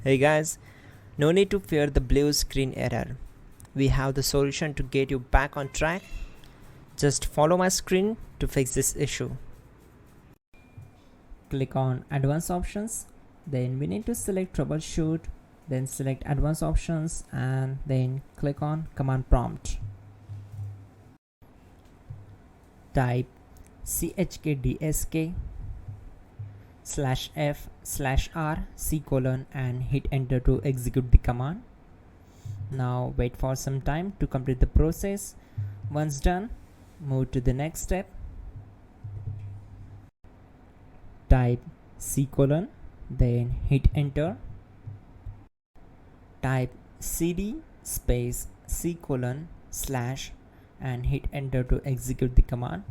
Hey guys, no need to fear the blue screen error. We have the solution to get you back on track. Just follow my screen to fix this issue. Click on Advanced Options, then we need to select Troubleshoot, then select Advanced Options and then click on Command Prompt. Type chkdsk/f/r:" and hit enter to execute the command. Now wait for some time to complete the process. Once done, move to the next step. Type c:, then hit enter. Type cd space c:/ and hit enter to execute the command.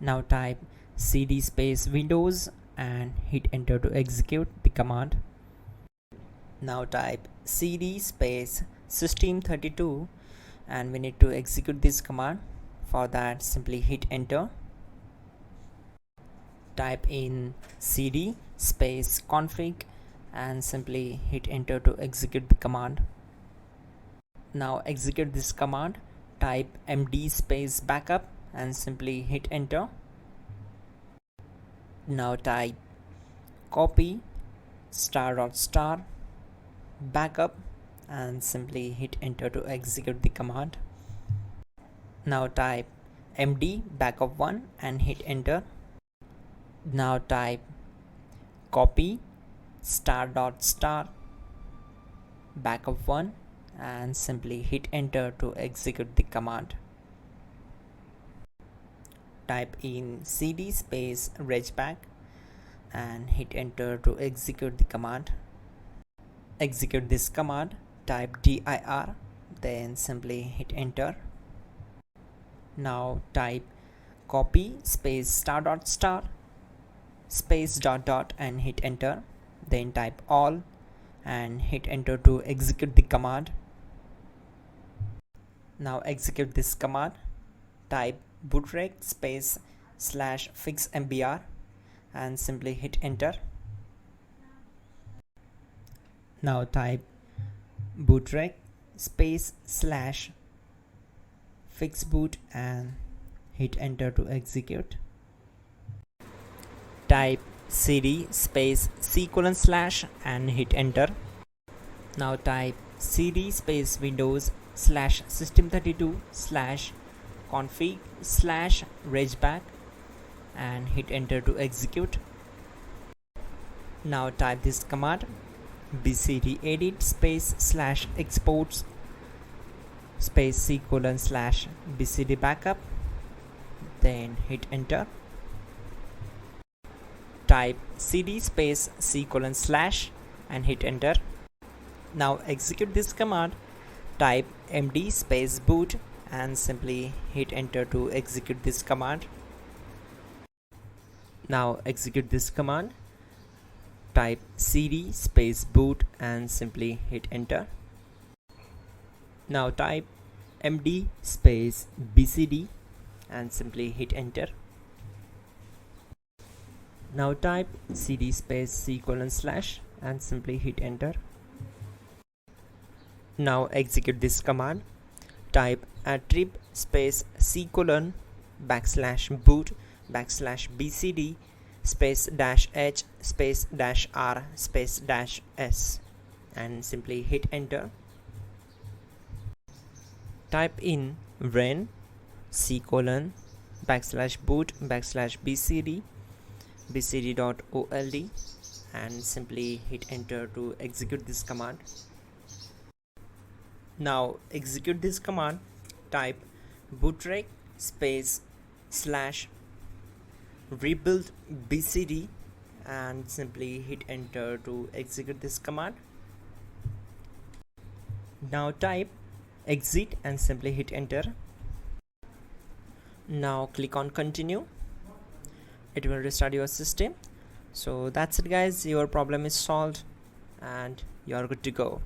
Now type cd space Windows and hit enter to execute the command. Now type cd space System32 and we need to execute this command. For that, simply hit enter. Type in cd space config and simply hit enter to execute the command. Now execute this command. Type md space backup and simply hit enter. Now type copy *** backup and simply hit enter to execute the command. Now type md backup1 and hit enter. Now type copy *** backup1 and simply hit enter to execute the command. Type in cd space regback and hit enter to execute the command. Execute this command. Type dir, then simply hit enter. Now type copy space *** space .. and hit enter. Then type all and hit enter to execute the command. Now execute this command. Type bootrec space /fixmbr and simply hit enter. Now type bootrec space /fixboot and hit enter to execute. Type cd space c:/ and hit enter. Now type cd space Windows /system32/config/regback and hit enter to execute. Now type this command bcd edit space /exports space c:/ bcd backup, then hit enter. Type cd space c:/ and hit enter. Now execute this command. Type md space boot and simply hit enter to execute this command. Now execute this command. Type cd space boot and simply hit enter. Now type md space bcd and simply hit enter. Now type cd space c:/ and simply hit enter. Now execute this command. Type attrib space c:/ \boot \bcd space -h space -r space -s and simply hit enter. Type in ren c:/boot \bcd bcd.old and simply hit enter to execute this command. Now execute this command. Type bootrec space /rebuild bcd and simply hit enter to execute this command. Now type exit and simply hit enter. Now click on continue. It will restart your system. So that's it guys, your problem is solved and you are good to go.